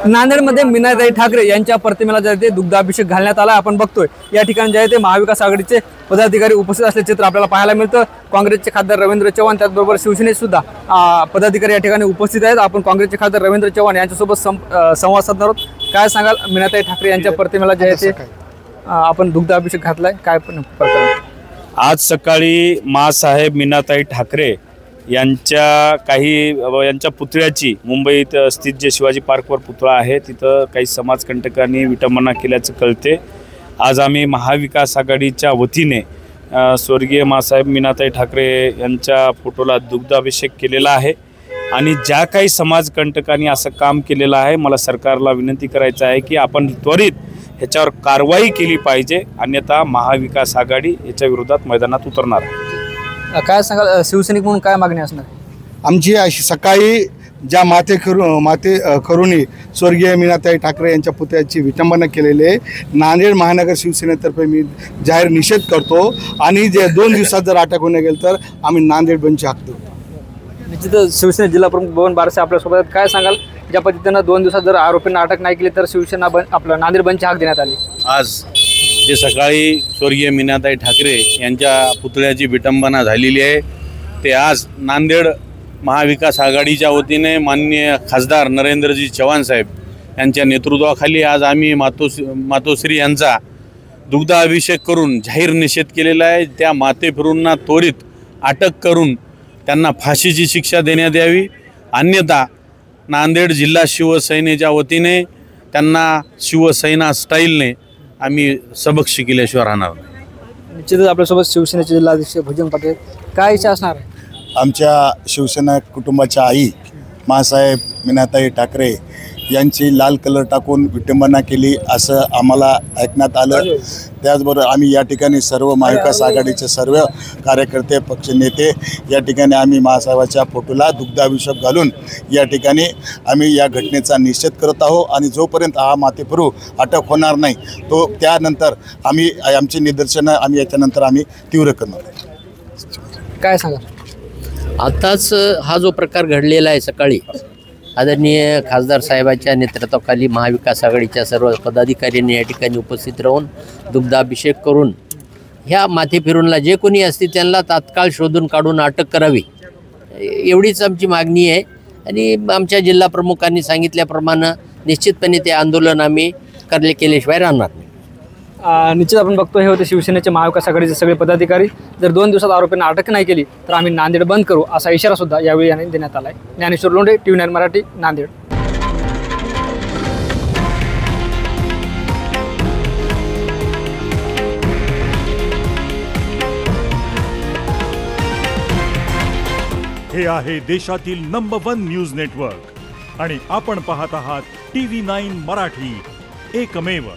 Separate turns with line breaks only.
नांदेडमध्ये मीनाताई ठाकरे यांच्या प्रतिमेला जे ते दुग्धाभिषेक घालण्यात आला। आपण बघतोय या ठिकाणी जे ते महाविकास आघाडीचे पदाधिकारी उपस्थित असल्याचे चित्र आपल्याला पाहायला मिळतं। काँग्रेसचे खासदार रवींद्र चव्हाण त्याचबरोबर शिवसेनेचे सुद्धा पदाधिकारी या ठिकाणी उपस्थित आहेत। आपण काँग्रेसचे खासदार रवींद्र चव्हाण यांच्यासोबत संवाद साधणार आहोत। काय सांगाल मीनाताई ठाकरे यांच्या प्रतिमेला जे ते आपण दुग्धाभिषेक घातलाय, काय प्रकार?
आज सकाळी मासाहेब मीनाताई ठाकरे यांच्या पुतळ्याची मुंबईत स्थित जे शिवाजी पार्कवर पुतळा आहे तिथं काही समाजकंटकांनी विटंबना केल्याचं कळते। आज आम्ही महाविकास आघाडीच्या वतीने स्वर्गीय मासाहेब मीनाताई ठाकरे यांच्या फोटोला दुग्धाभिषेक केलेला आहे आणि ज्या काही समाजकंटकांनी असं काम केलेलं आहे मला सरकारला विनंती करायचं आहे की आपण त्वरित ह्याच्यावर कारवाई केली पाहिजे, अन्यथा महाविकास आघाडी याच्या विरोधात मैदानात उतरणार आहे।
काय सांगाल शिवसैनिक म्हणून काय मागणी असणार?
आमची अशी सकाळी ज्या माते करुणी स्वर्गीय मीनाताई ठाकरे यांच्या पुतळ्याची विटंबना केलेली आहे, नांदेड महानगर शिवसेनेतर्फे मी जाहीर निषेध करतो आणि जे 2 दिवसात जर अटक होणे गेलं तर आम्ही नांदेड बंदची हाक देऊ।
निश्चितच शिवसेना जिल्हा प्रमुख बबन बारसे आपल्यासोबत काय सांगाल ज्या पद्धतीनं 2 दिवसात जर आरोपींना अटक नाही केली तर शिवसेना आपलं नांदेड बंदची हाक देण्यात आली।
आज जे सकाळी स्वर्गीय मीनाताई ठाकरे यांच्या पुतळ्याची विटंबना झालेली आहे ते आज नांदेड महाविकास आघाडीच्या वतीने माननीय खासदार नरेंद्रजी चव्हाण साहेब यांच्या नेतृत्वाखाली आज आम्ही मातोश्री यांचा दुग्धाभिषेक करून जाहीर निषेध केलेला आहे। त्या मातेफिरूंना त्वरित अटक करून त्यांना फाशीची शिक्षा देण्यात यावी, अन्यथा नांदेड जिल्हा शिवसेनेच्या वतीने त्यांना शिवसेना स्टाईलने आम्ही सबक शिकल्याशिवाय राहणार नाही।
निश्चितच आपल्यासोबत शिवसेनेचे जिल्हाध्यक्ष भुजंग पाटील, काय इच्छा असणार?
आमच्या शिवसेना कुटुंबाच्या आई मासाहेब मीनाताई ठाकरे यांची लाल कलर टाकून विटंबना केली असं आम्हाला ऐकण्यात आलं। त्याचबरोबर आम्ही या ठिकाणी सर्व महाविकास आघाडीचे सर्व कार्यकर्ते पक्ष नेते या ठिकाणी आम्ही मासाहेबाच्या फोटोला दुग्धाभिषेक घालून या ठिकाणी आम्ही या घटनेचा निषेध करत आहोत आणि जोपर्यंत हा मातेफिरू अटक होणार नाही तो त्यानंतर आम्ही आमची निदर्शनं आम्ही याच्यानंतर आम्ही तीव्र करणार।
काय सांगा?
आताच हा जो प्रकार घडलेला आहे सकाळी आदरणीय खासदार साहेबांच्या नेतृत्वाखाली महाविकास आघाडीच्या सर्व पदाधिकाऱ्यांनी या ठिकाणी उपस्थित राहून दुग्धाभिषेक करून ह्या माथेफिरूंना जे कोणी असतील त्यांना तात्काळ शोधून काढून अटक करावी एवढीच आमची मागणी आहे। आणि आमच्या जिल्हा प्रमुखांनी सांगितल्याप्रमाणे निश्चितपणे ते आंदोलन आम्ही केल्याशिवाय राहणार नाही।
निश्चित आपण बघतो हे होते शिवसेनेचे महाविकास आघाडीचे सगळे पदाधिकारी। जर 2 दिवसात आरोपींना अटक नाही केली तर आम्ही नांदेड बंद करू असा इशारा सुद्धा यावेळी यांनी देण्यात आला आहे। ज्ञानेश्वर लोंढे, TV9 मराठी, नांदेड।
हे आहे देशातील नंबर 1 न्यूज नेटवर्क आणि आपण पाहत आहात TV9 मराठी, एकमेव।